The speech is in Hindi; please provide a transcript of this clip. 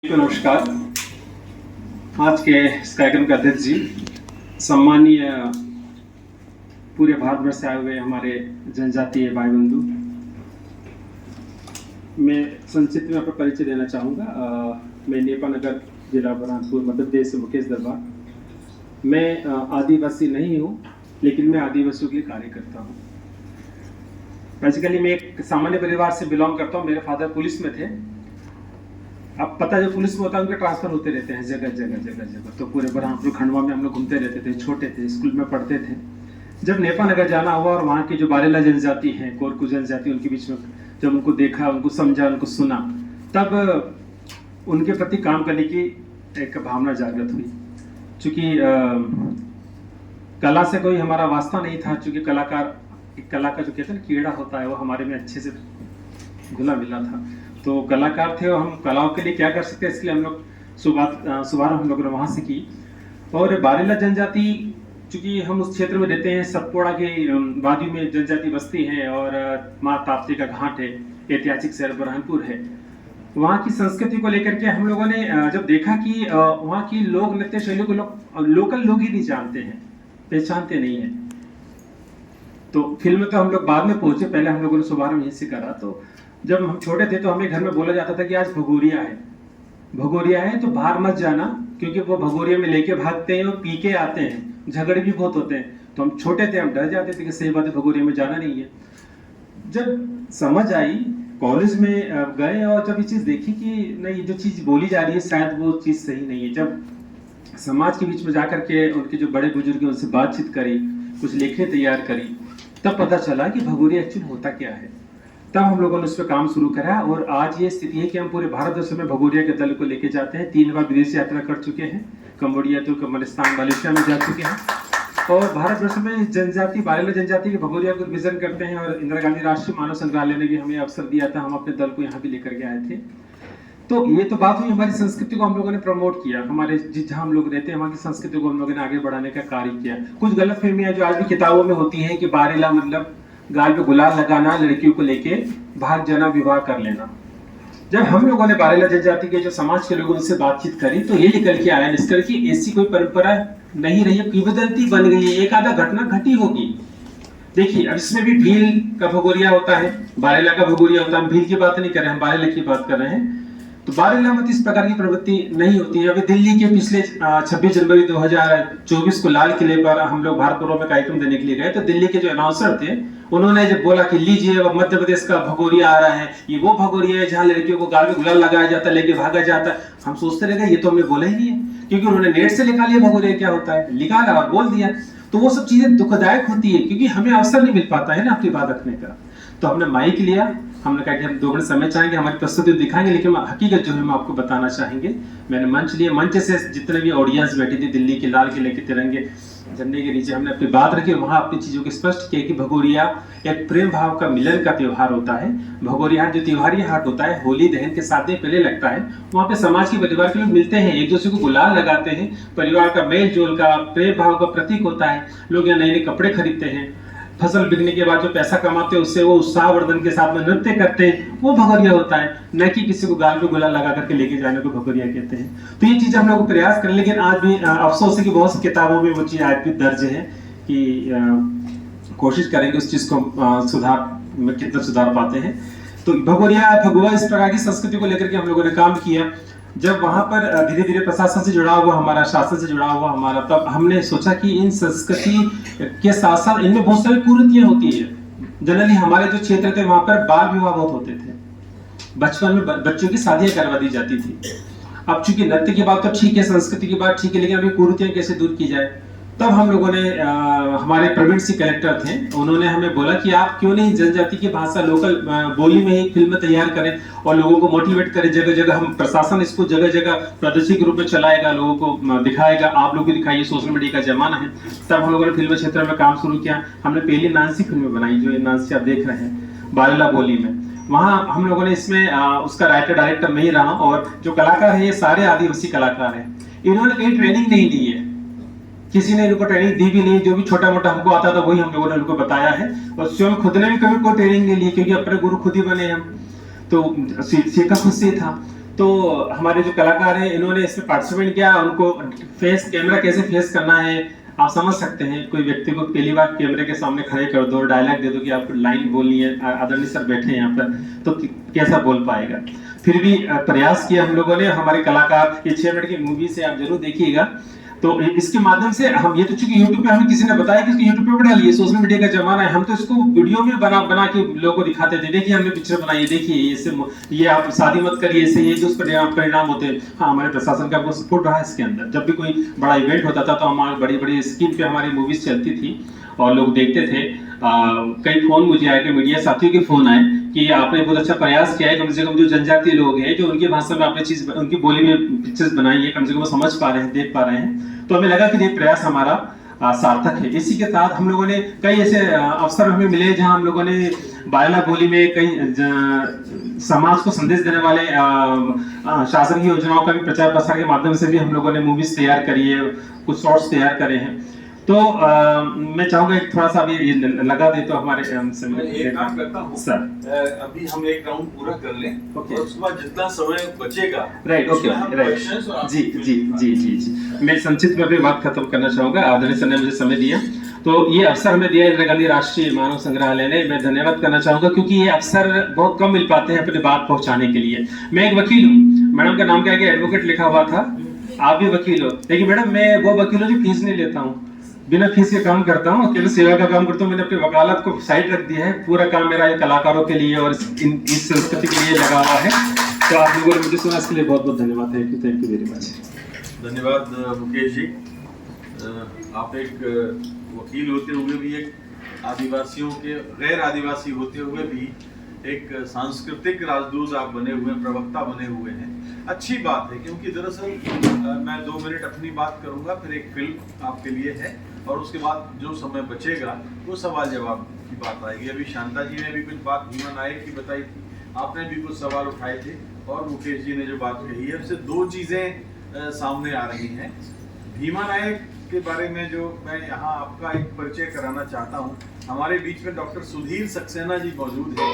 नमस्कार। आज के इस कार्यक्रम के अध्यक्ष जी, सम्मानीय पूरे भारतवर्ष से आए हुए हमारे जनजातीय भाई बंधु, मैं संक्षिप्त में आपको परिचय देना चाहूँगा। मैं नेपानगर जिला बुरहानपुर मध्य प्रदेश से मुकेश दरबार। मैं आदिवासी नहीं हूँ, लेकिन मैं आदिवासियों के लिए कार्य करता हूँ। बेसिकली मैं एक सामान्य परिवार से बिलोंग करता हूँ। मेरे फादर पुलिस में थे। अब पता जो पुलिस में होता है उनके ट्रांसफर होते रहते हैं जगह जगह। तो पूरे बुरहानपुर खंडवा में हम लोग घूमते रहते थे। छोटे थे, स्कूल में पढ़ते थे। जब नेपानगर जाना हुआ और वहाँ की जो बारेला जनजाति है, कोरकू जनजाति, उनके बीच में जब उनको देखा, उनको समझा, उनको सुना, तब उनके प्रति काम करने की एक भावना जागृत हुई। चूँकि कला से कोई हमारा वास्ता नहीं था, चूँकि कला का जो कहते हैं ना कीड़ा होता है, वो हमारे में अच्छे से घुला मिला था। तो कलाकार थे और हम कलाओं के लिए क्या कर सकते हैं, इसलिए हम लोग शुभारंभ हम लोग ने वहाँ से की। और बारेला जनजाति, चूँकि हम उस क्षेत्र में रहते हैं, सतपुड़ा की वादी में जनजाति बस्ती है और माँ ताप्ती का घाट है, ऐतिहासिक शहर बुरहानपुर है। वहाँ की संस्कृति को लेकर के हम लोगों ने जब देखा कि वहाँ की लोक नृत्य शैली को लोकल लोग ही नहीं जानते हैं, पहचानते नहीं है। तो फिल्म में तो हम लोग बाद में पहुंचे, पहले हम लोगों ने शुभारंभ यहीं से करा। तो जब हम छोटे थे तो हमें घर में बोला जाता था कि आज भगोरिया है तो बाहर मत जाना, क्योंकि वो भगोरिया में लेके भागते हैं और पी के आते हैं, झगड़े भी बहुत होते हैं। तो हम छोटे थे, हम डर जाते थे कि सही बात है, भगोरिया में जाना नहीं है। जब समझ आई, कॉलेज में गए और जब ये चीज़ देखी कि नहीं, जो चीज़ बोली जा रही है शायद वो चीज़ सही नहीं है। जब समाज के बीच में जाकर के उनके जो बड़े बुजुर्ग हैं उनसे बातचीत करी, कुछ लेखें तैयार करी, तब पता चला कि भगोरिया एक्चुअली होता क्या है। तब हम लोगों ने उस पर काम शुरू करा और आज ये स्थिति है कि हम पूरे भारतवर्ष में भगोरिया के दल को लेके जाते हैं। 3 बार विदेश यात्रा कर चुके हैं, कंबोडिया, तुर्कमेनिस्तान, मलेशिया में जा चुके हैं। और भारतवर्ष में जनजाति, बारेला जनजाति के भगोरिया को विजन करते हैं। और इंदिरा गांधी राष्ट्रीय मानव संग्रहालय ने भी हमें अवसर दिया था, हम अपने दल को यहाँ भी लेकर के आए थे। तो ये तो बात हुई, हमारी संस्कृति को हम लोगों ने प्रमोट किया, हमारे जहाँ हम लोग रहते हैं वहाँ की संस्कृति को हम लोगों ने आगे बढ़ाने का कार्य किया। कुछ गलत फहमियाँ जो आज भी किताबों में होती हैं कि बारेला मतलब गाल पे गुलाल लगाना, लड़कियों को लेके भाग जाना, विवाह कर लेना। जब हम लोगों ने बारेला जनजाति के जो समाज के लोगों से बातचीत करी तो ये निकल के आया निष्कर्ष की ऐसी कोई परंपरा नहीं रही है, किंवदंती बन गई है, एक आधा घटना घटी होगी। देखिए, अब इसमें भी भील का भगोरिया होता है, बारेला का भगोरिया होता है। हम भील की बात नहीं कर रहे हैं, हम बारेला की बात कर रहे हैं। तो बारेला में इस प्रकार की प्रवृत्ति नहीं होती है। अभी दिल्ली के पिछले 26 जनवरी 2024 को लाल किले पर हम लोग भारत पर्व में कार्यक्रम देने के लिए गए। तो दिल्ली के जो अनाउंसर थे, उन्होंने जब बोला कि लीजिए अब मध्य प्रदेश का भगोरिया आ रहा है, ये वो भगोरिया है जहाँ लड़कियों को गाल में गुलाल लगाया जाता है, लेके भागा जाता है। हम सोचते रह गए ये तो हमने बोला ही नहीं है, क्योंकि उन्होंने नेट से लिखा लिया भगोरिया क्या होता है, लिखा लगा बोल दिया। तो वो सब चीजें दुखदायक होती है, क्योंकि हमें अवसर नहीं मिल पाता है ना अपनी बात रखने का। तो हमने माइक लिया, हमने कहा कि हम 2 मिनट समय चाहेंगे, हमारी प्रस्तुति दिखाएंगे, लेकिन हकीकत जो है हम आपको बताना चाहेंगे। मैंने मंच लिया, मंच से जितने भी ऑडियंस बैठी थी दिल्ली के लाल किले के तिरंगे झंडे के नीचे हमने अपनी बात रखी, वहां अपनी चीजों को स्पष्ट किया कि भगोरिया एक प्रेम भाव का मिलन का त्योहार होता है। भगोरिया जो त्योहारी हाट होता है, होली दहन के 7 दिन पहले लगता है। वहाँ पे समाज के परिवार के लोग मिलते हैं, एक दूसरे को गुलाल लगाते हैं, परिवार का मेल जोल का, प्रेम भाव का प्रतीक होता है। लोग यहाँ नए नए कपड़े खरीदते हैं, फसल बिकने के बाद जो पैसा कमाते हैं उससे वो उत्साहवर्धन के साथ में नृत्य करते हैं, वो भगोरिया होता है। न कि किसी को गाल पे गुलाल लगा करके लेके जाने को भगोरिया कहते हैं। तो ये चीज हम लोग प्रयास करें, लेकिन आज भी अफसोस है कि बहुत सी किताबों में वो चीज आज भी दर्ज है कि कोशिश करेंगे उस चीज को सुधार में कितना सुधार पाते हैं। तो भगोरिया, भगवा, इस प्रकार की संस्कृति को लेकर के हम लोगों ने काम किया। जब वहां पर धीरे धीरे प्रशासन से जुड़ा हुआ हमारा, शासन से जुड़ा हुआ हमारा, तब हमने सोचा कि इन संस्कृति के साथ साथ इनमें बहुत सारी कुरीतियां होती है। जनरली हमारे जो क्षेत्र थे वहां पर बाल विवाह बहुत होते थे, बचपन में बच्चों की शादियां करवा दी जाती थी। अब चूंकि नृत्य की बात तो ठीक है, संस्कृति की बात ठीक है, लेकिन अभी कुरीतियां कैसे दूर की जाए। तब हम लोगों ने हमारे प्रवीण सिंह कलेक्टर थे, उन्होंने हमें बोला कि आप क्यों नहीं जनजाति की भाषा, लोकल बोली में ही फिल्म तैयार करें और लोगों को मोटिवेट करें। जगह जगह हम, प्रशासन इसको जगह जगह प्रदर्शित के रूप में चलाएगा, लोगों को दिखाएगा, आप लोग भी दिखाइए, सोशल मीडिया का जमाना है। तब हम लोगों ने फिल्म क्षेत्र में काम शुरू किया। हमने पहली नानसी फिल्म बनाई, जो नानसी आप देख रहे हैं, बारेला बोली में। वहाँ हम लोगों ने इसमें उसका राइटर डायरेक्टर मैं ही रहा, और जो कलाकार है ये सारे आदिवासी कलाकार हैं। इन्होंने कहीं ट्रेनिंग नहीं ली है, किसी ने इनको ट्रेनिंग दी भी नहीं। जो भी छोटा मोटा हमको आता था वही हम लोगों ने उनको बताया है, और स्वयं खुद ने भी कभी कोई ट्रेनिंग नहीं ली, क्योंकि अपने गुरु खुद ही बने हम। तो सीखा खुद से था। तो हमारे जो कलाकार हैं इन्होंने इसमें पार्टिसिपेट किया, उनको फेस कैमरा कैसे फेस करना है आप समझ सकते हैं। कोई व्यक्ति को पहली बार कैमरे के सामने खड़े कर दो, डायलॉग दे दो कि आपको लाइन बोलनी है, आदरणीय सर बैठे हैं यहाँ पर, तो कैसा बोल पाएगा। फिर भी प्रयास किया हम लोगों ने, हमारे कलाकार, ये 6 मिनट की मूवी से आप जरूर देखिएगा। तो इसके माध्यम से हम, ये तो चूंकि यूट्यूब पे हमें किसी ने बताया कि इसको यूट्यूब पे डालिए, सोशल मीडिया का जमाना है, हम तो इसको वीडियो में बना के लोगों को दिखाते थे, देखिए हमने पिक्चर बनाई है, देखिए इससे ये आप शादी मत करिए, इससे ये जो परिणाम होते हैं। हाँ, हमारे प्रशासन का बहुत सपोर्ट रहा है इसके अंदर। जब भी कोई बड़ा इवेंट होता था तो हमारी बड़ी बड़ी स्क्रीन पे हमारी मूवीज चलती थी और लोग देखते थे। कई फोन मुझे आए, मीडिया साथियों के फोन आए कि आपने बहुत अच्छा प्रयास किया है, कम से कम जो जनजातीय लोग हैं, जो उनकी भाषा में आपने चीज, उनकी बोली में पिक्चर्स बनाई है, कम से कम वो समझ पा रहे हैं, देख पा रहे हैं। तो हमें लगा कि ये प्रयास हमारा सार्थक है। इसी के साथ हम लोगों ने कई ऐसे अवसर हमें मिले जहां हम लोगों ने बायला बोली में कई समाज को संदेश देने वाले शासन की योजनाओं का भी प्रचार प्रसार के माध्यम से भी हम लोगों ने मूवीज तैयार करी है, कुछ शॉर्ट्स तैयार करे हैं। तो मैं चाहूंगा एक थोड़ा सा अभी लगा दे तो हमारे मैं एक काम करता हूँ सर, अभी हम एक राउंड पूरा कर लें, ओके, और उसके बाद जितना समय बचेगा, राइट, ओके, राइट, जी जी जी जी जी, मैं संक्षिप्त में भी बात खत्म करना चाहूंगा। आदरणीय सर ने मुझे समय दिया, तो ये अवसर हमें दिया इंदिरा गांधी राष्ट्रीय मानव संग्रहालय ने, मैं धन्यवाद करना चाहूंगा, क्योंकि ये अवसर बहुत कम मिल पाते हैं अपनी बात पहुंचाने के लिए। मैं एक वकील हूँ, मैडम का नाम क्या है, एडवोकेट लिखा हुआ था, आप भी वकील हो, लेकिन मैडम मैं वो वकील हूँ जो फीस नहीं लेता हूँ, बिना फीस के काम करता हूँ, केवल सेवा का काम करता हूँ। मैंने अपनी वकालत को साइड रख दिया है, पूरा काम मेरा ये कलाकारों के लिए और इस संस्कृति के लिए लगा हुआ है। तो आप लोगों ने मुझे सुना, इसके लिए बहुत बहुत धन्यवाद। Thank you very much. धन्यवाद मुकेश जी। आप एक वकील होते हुए भी, एक आदिवासियों के, गैर आदिवासी होते हुए भी एक सांस्कृतिक राजदूत आप बने हुए, प्रवक्ता बने हुए हैं। अच्छी बात है, क्योंकि दरअसल मैं 2 मिनट अपनी बात करूंगा, फिर एक फिल्म आपके लिए है, और उसके बाद जो समय बचेगा वो सवाल जवाब की बात आएगी। अभी शांता जी ने भी कुछ बात भीमा नायक की बताई थी, आपने भी कुछ सवाल उठाए थे, और मुकेश जी ने जो बात कही है, उससे 2 चीज़ें सामने आ रही हैं। भीमा नायक के बारे में जो मैं यहाँ आपका एक परिचय कराना चाहता हूँ, हमारे बीच में डॉक्टर सुधीर सक्सेना जी मौजूद हैं।